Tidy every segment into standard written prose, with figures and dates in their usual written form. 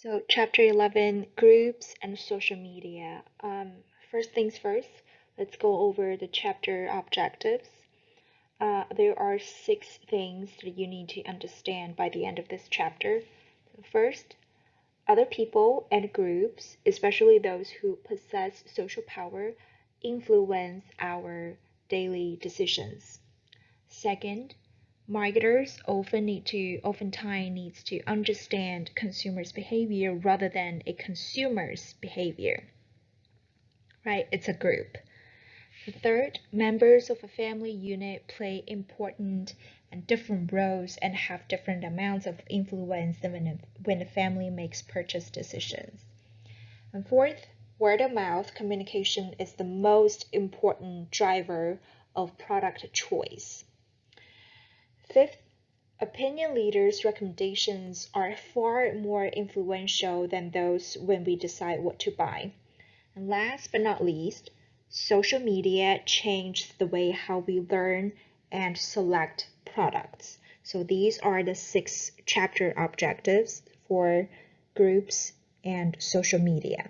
So, chapter 11, groups and social media. First things first, let's go over the chapter objectives. There are 6 things that you need to understand by the end of this chapter. First, other people and groups, especially those who possess social power, influence our daily decisions. Second, marketers oftentimes needs to understand consumers' behavior rather than a consumer's behavior. Right? It's a group. Third, members of a family unit play important and different roles and have different amounts of influence when a family makes purchase decisions. And fourth, word of mouth communication is the most important driver of product choice. Fifth, opinion leaders' recommendations are far more influential than those when we decide what to buy. And last but not least, social media changed the way how we learn and select products. So these are the 6 chapter objectives for groups and social media.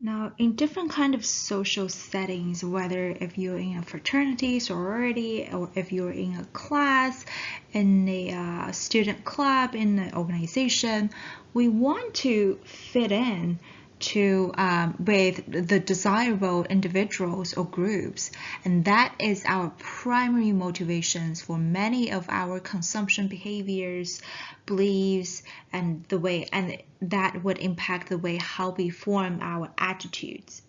Now, in different kind of social settings, whether if you're in a fraternity, sorority, or if you're in a class, in a student club, in an organization, we want to fit in to with the desirable individuals or groups, and that is our primary motivations for many of our consumption behaviors, beliefs, and that would impact the way how we form our attitudes.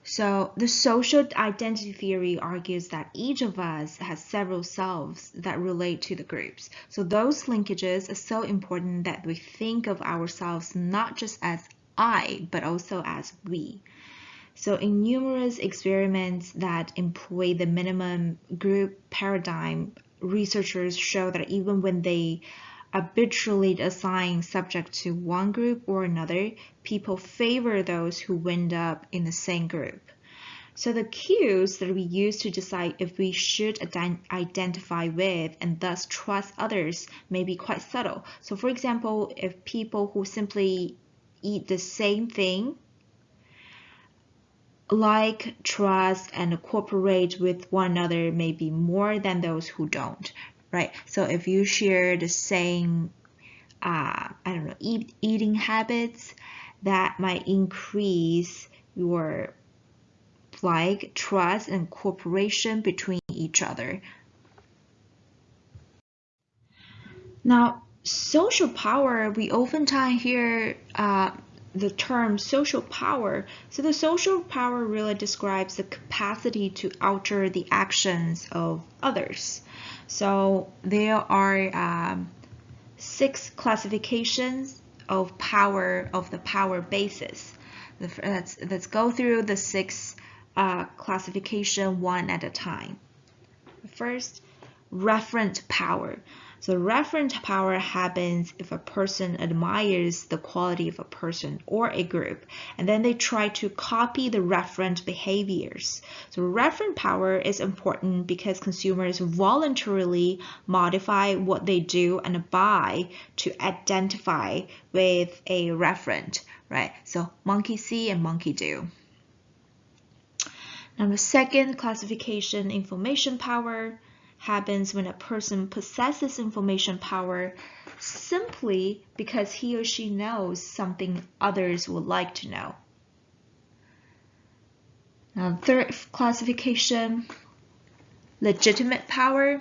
So the social identity theory argues that each of us has several selves that relate to the groups. So those linkages are so important that we think of ourselves not just as I, but also as we. So in numerous experiments that employ the minimum group paradigm, researchers show that even when they arbitrarily assign subject to one group or another, people favor those who wind up in the same group. So the cues that we use to decide if we should identify with and thus trust others may be quite subtle. So for example, if people who simply eat the same thing like, trust, and cooperate with one another may be more than those who don't, right? So if you share the same, eating habits, that might increase your trust and cooperation between each other. Now, social power, we oftentimes hear the term social power. So the social power really describes the capacity to alter the actions of others. So there are 6 classifications of power, of the power basis. Let's go through the 6 classification one at a time. First, referent power. So referent power happens if a person admires the quality of a person or a group, and then they try to copy the referent behaviors. So referent power is important because consumers voluntarily modify what they do and buy to identify with a referent, right? So monkey see and monkey do. Now the second classification, information power, happens when a person possesses information power simply because he or she knows something others would like to know. Now, the third classification, legitimate power.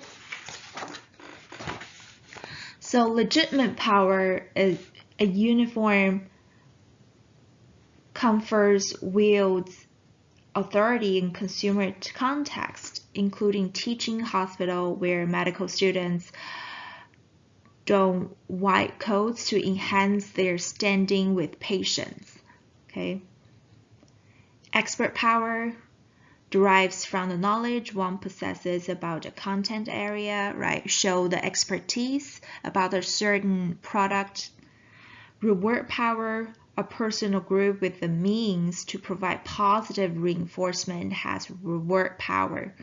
So legitimate power is a uniform, confers, wields authority in consumer context, including teaching, hospital, where medical students don white coats to enhance their standing with patients. Okay. Expert power derives from the knowledge one possesses about a content area, right? Show the expertise about a certain product. Reward power, a person or group with the means to provide positive reinforcement has reward power.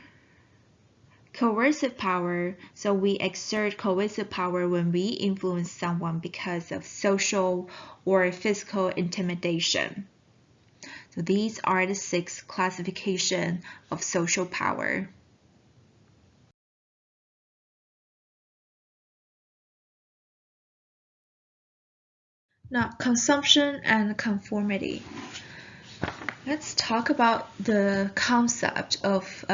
Coercive power, so we exert coercive power when we influence someone because of social or physical intimidation. So these are the 6 classifications of social power. Now, consumption and conformity. Let's talk about the concept of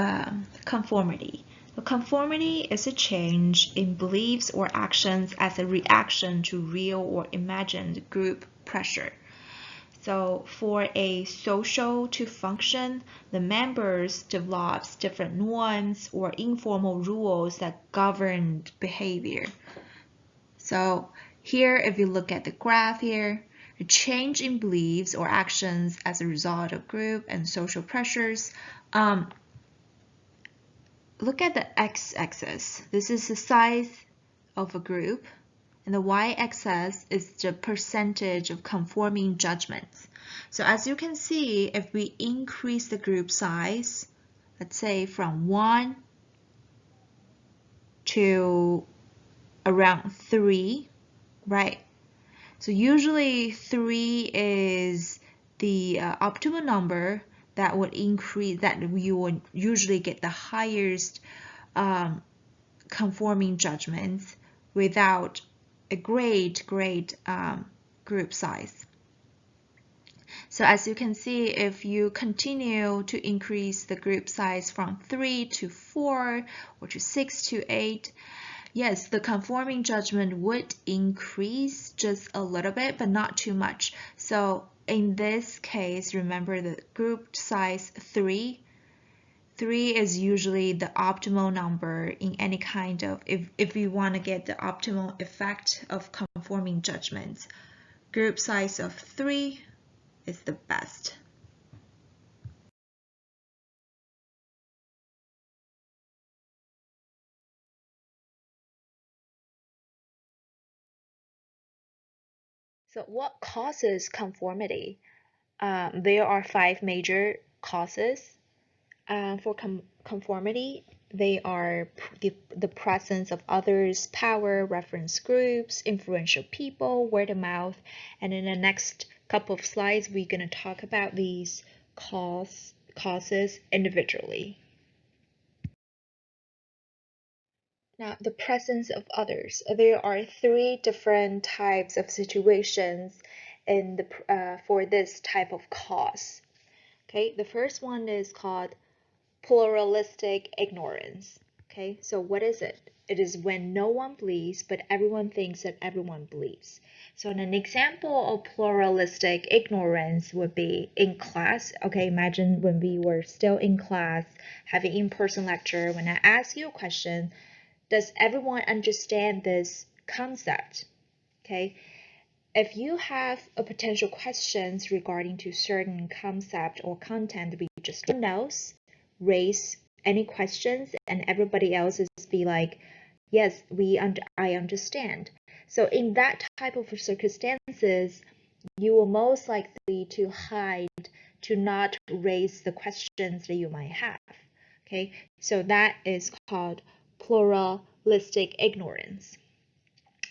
conformity. So conformity is a change in beliefs or actions as a reaction to real or imagined group pressure. So for a social to function, the members develops different norms or informal rules that govern behavior. So here, if you look at the graph here, a change in beliefs or actions as a result of group and social pressures. Look at the x-axis. This is the size of a group, and the y-axis is the percentage of conforming judgments. So as you can see, if we increase the group size, let's say from 1 to around 3, right? So usually 3 is the optimal number that would increase, that you would usually get the highest conforming judgments without a great group size. So as you can see, if you continue to increase the group size from 3 to 4 or to 6 to 8, yes, the conforming judgment would increase just a little bit, but not too much. So in this case, remember the group size 3. 3 is usually the optimal number in any kind of, if we want to get the optimal effect of conforming judgments. Group size of 3 is the best. So what causes conformity? There are 5 major causes for conformity. They are the presence of others, power, reference groups, influential people, word of mouth. And in the next couple of slides, we're going to talk about these causes individually. Now, the presence of others. There are 3 different types of situations in the for this type of cause. Okay, the first one is called pluralistic ignorance. Okay, so what is it? It is when no one believes, but everyone thinks that everyone believes. So an example of pluralistic ignorance would be in class. Okay, imagine when we were still in class, having in-person lecture, when I ask you a question, does everyone understand this concept? Okay, if you have a potential questions regarding to certain concept or content, we just knows, raise any questions, and everybody else is be like, yes, I understand. So in that type of circumstances, you will most likely to hide, to not raise the questions that you might have. Okay, so that is called pluralistic ignorance.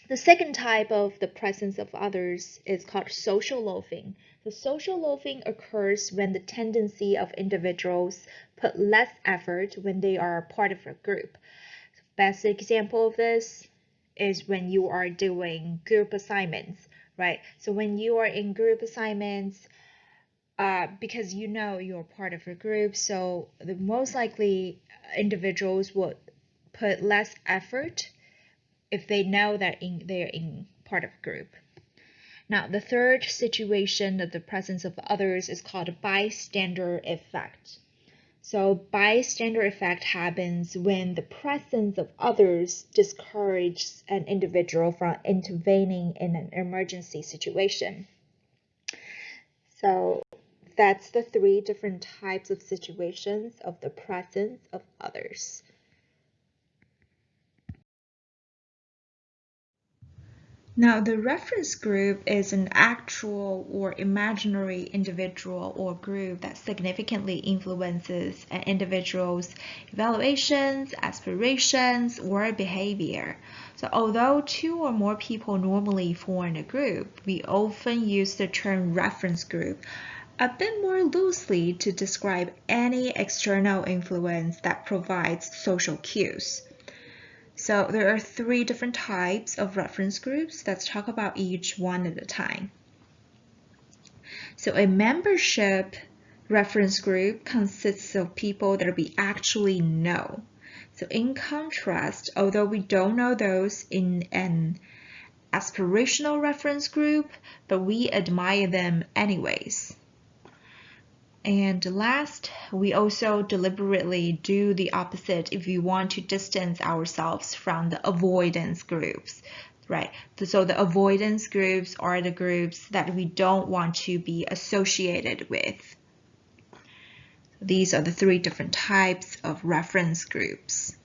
The second type of the presence of others is called social loafing. The social loafing occurs when the tendency of individuals put less effort when they are part of a group. Best example of this is when you are doing group assignments, right? So when you are in group assignments, because you know you're part of a group, so the most likely individuals would put less effort if they know that they're in part of a group. Now, the third situation of the presence of others is called a bystander effect. So bystander effect happens when the presence of others discourages an individual from intervening in an emergency situation. So that's the 3 different types of situations of the presence of others. Now, the reference group is an actual or imaginary individual or group that significantly influences an individual's evaluations, aspirations, or behavior. So, although two or more people normally form a group, we often use the term reference group a bit more loosely to describe any external influence that provides social cues. So there are three different types of reference groups. Let's talk about each one at a time. So a membership reference group consists of people that we actually know. So in contrast, although we don't know those in an aspirational reference group, but we admire them anyways. And last, we also deliberately do the opposite if we want to distance ourselves from the avoidance groups, right? So the avoidance groups are the groups that we don't want to be associated with. These are the three different types of reference groups.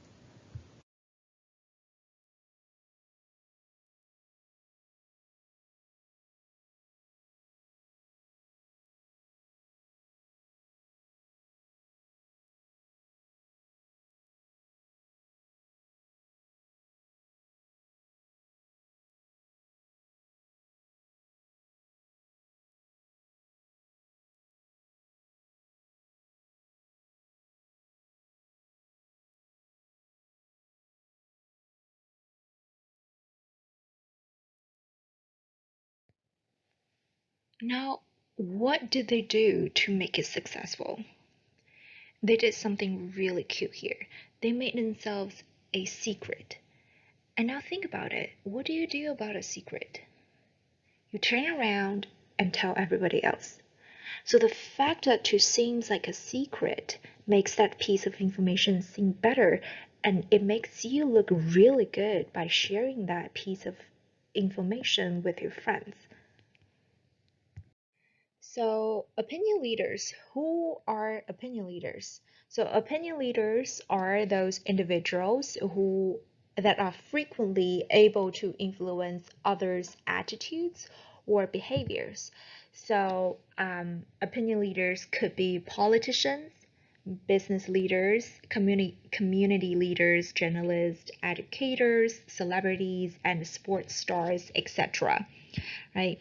Now, what did they do to make it successful? They did something really cute here. They made themselves a secret. And now think about it. What do you do about a secret? You turn around and tell everybody else. So the fact that it seems like a secret makes that piece of information seem better, and it makes you look really good by sharing that piece of information with your friends. So, opinion leaders. Who are opinion leaders? So, opinion leaders are those individuals who that are frequently able to influence others' attitudes or behaviors. So, opinion leaders could be politicians, business leaders, community leaders, journalists, educators, celebrities, and sports stars, etc. Right?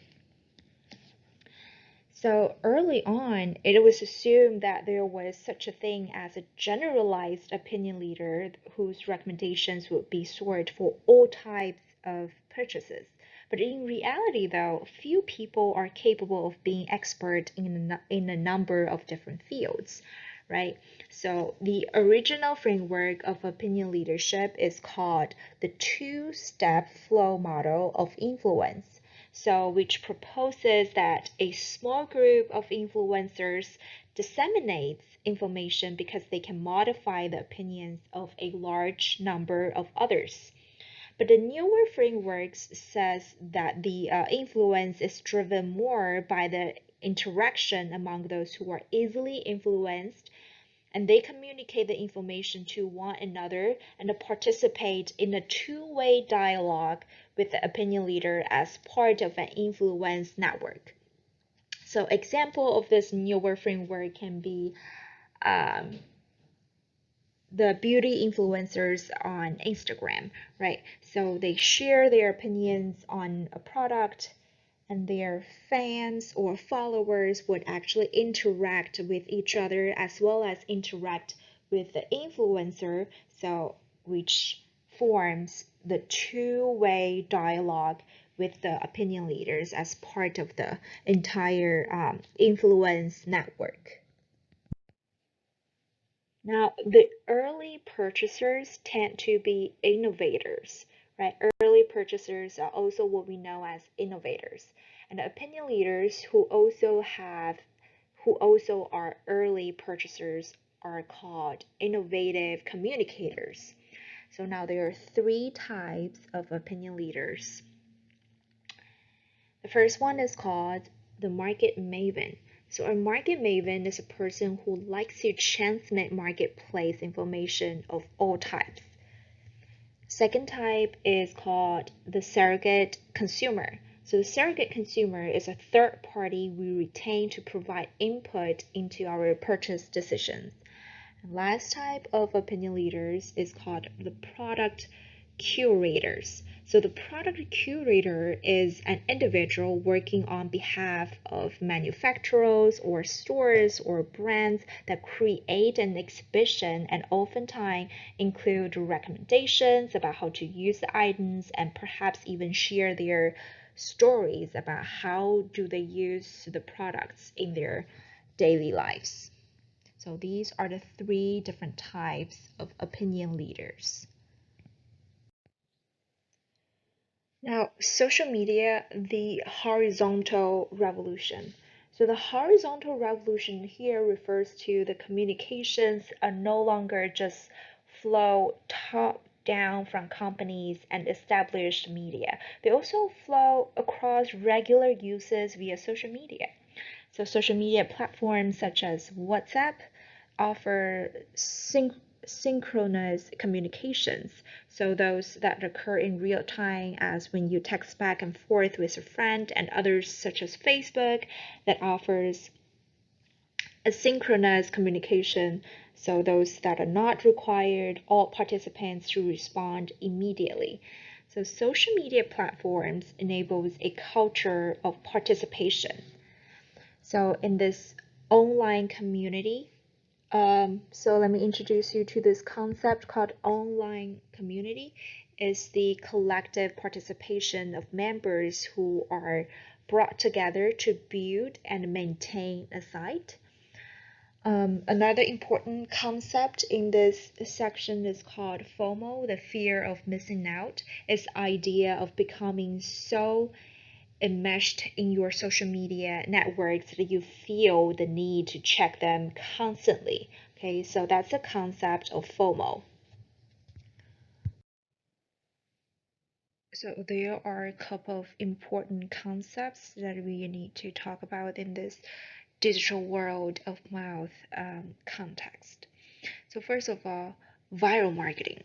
So early on, it was assumed that there was such a thing as a generalized opinion leader whose recommendations would be sought for all types of purchases. But in reality, though, few people are capable of being expert in a number of different fields, right? So the original framework of opinion leadership is called the two-step flow model of influence. So, which proposes that a small group of influencers disseminates information because they can modify the opinions of a large number of others. But the newer framework says that the influence is driven more by the interaction among those who are easily influenced, and they communicate the information to one another and participate in a two-way dialogue with the opinion leader as part of an influence network. So example of this newer framework can be the beauty influencers on Instagram, right? So they share their opinions on a product, and their fans or followers would actually interact with each other as well as interact with the influencer, so which forms the two-way dialogue with the opinion leaders as part of the entire influence network. Now, the early purchasers tend to be innovators, right? Early purchasers are also what we know as innovators. And the opinion leaders who also are early purchasers are called innovative communicators. So now there are three types of opinion leaders. The first one is called the market maven. So a market maven is a person who likes to transmit marketplace information of all types. Second type is called the surrogate consumer. So the surrogate consumer is a third party we retain to provide input into our purchase decisions. And last type of opinion leaders is called the product curators. So the product curator is an individual working on behalf of manufacturers or stores or brands that create an exhibition and oftentimes include recommendations about how to use the items and perhaps even share their stories about how do they use the products in their daily lives. So these are the three different types of opinion leaders. Now, social media, the horizontal revolution. So the horizontal revolution here refers to the communications are no longer just flow top down from companies and established media. They also flow across regular uses via social media. So social media platforms such as WhatsApp offer synchronous communications. So those that occur in real time as when you text back and forth with a friend, and others such as Facebook that offers asynchronous communication. So those that are not required all participants to respond immediately. So social media platforms enables a culture of participation. So in this online community, so let me introduce you to this concept called online community. Is the collective participation of members who are brought together to build and maintain a site. Another important concept in this section is called FOMO, the fear of missing out. It's the idea of becoming so enmeshed in your social media networks that you feel the need to check them constantly. Okay, so that's the concept of FOMO. So there are a couple of important concepts that we need to talk about in this digital world of mouth context. So first of all, viral marketing.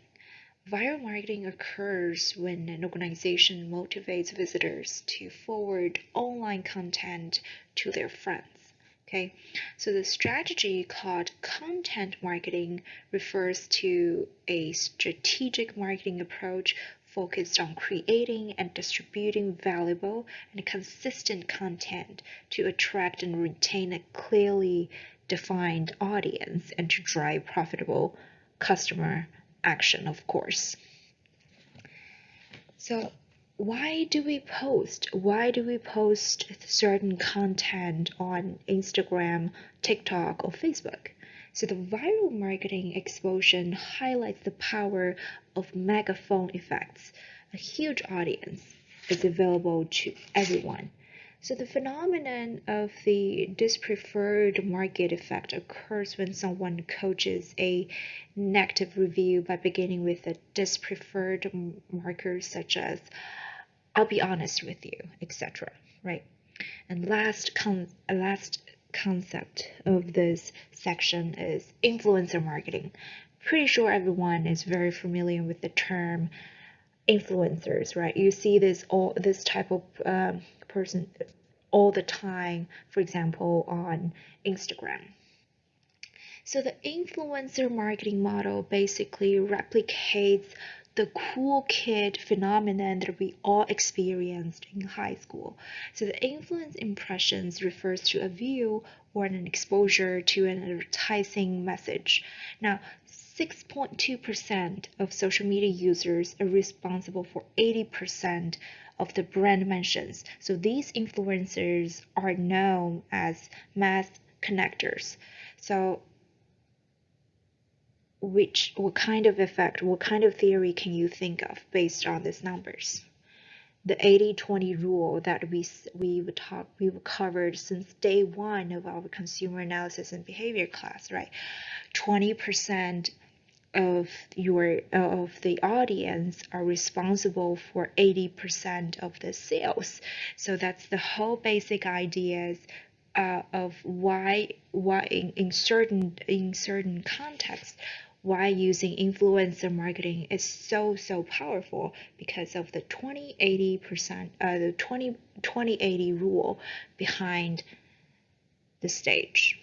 Viral marketing occurs when an organization motivates visitors to forward online content to their friends. Okay, so the strategy called content marketing refers to a strategic marketing approach focused on creating and distributing valuable and consistent content to attract and retain a clearly defined audience and to drive profitable customer action, of course. So why do we post? Why do we post certain content on Instagram, TikTok, or Facebook? So the viral marketing explosion highlights the power of megaphone effects. A huge audience is available to everyone. So the phenomenon of the dispreferred market effect occurs when someone coaches a negative review by beginning with a dispreferred marker such as "I'll be honest with you," etc. Right? And last concept of this section is influencer marketing. Pretty sure everyone is very familiar with the term influencers, right? You see this type of person all the time, for example, on Instagram. So the influencer marketing model basically replicates the cool kid phenomenon that we all experienced in high school. So the influence impressions refers to a view or an exposure to an advertising message. Now, 6.2% of social media users are responsible for 80% of the brand mentions. So these influencers are known as mass connectors. So what kind of effect, what kind of theory can you think of based on these numbers? The 80-20 rule that we've covered since day one of our consumer analysis and behavior class, right? 20% of the audience are responsible for 80% of the sales. So that's the whole basic ideas of why in certain contexts why using influencer marketing is so powerful, because of the 20-80%, the 20-20-80 rule behind the stage.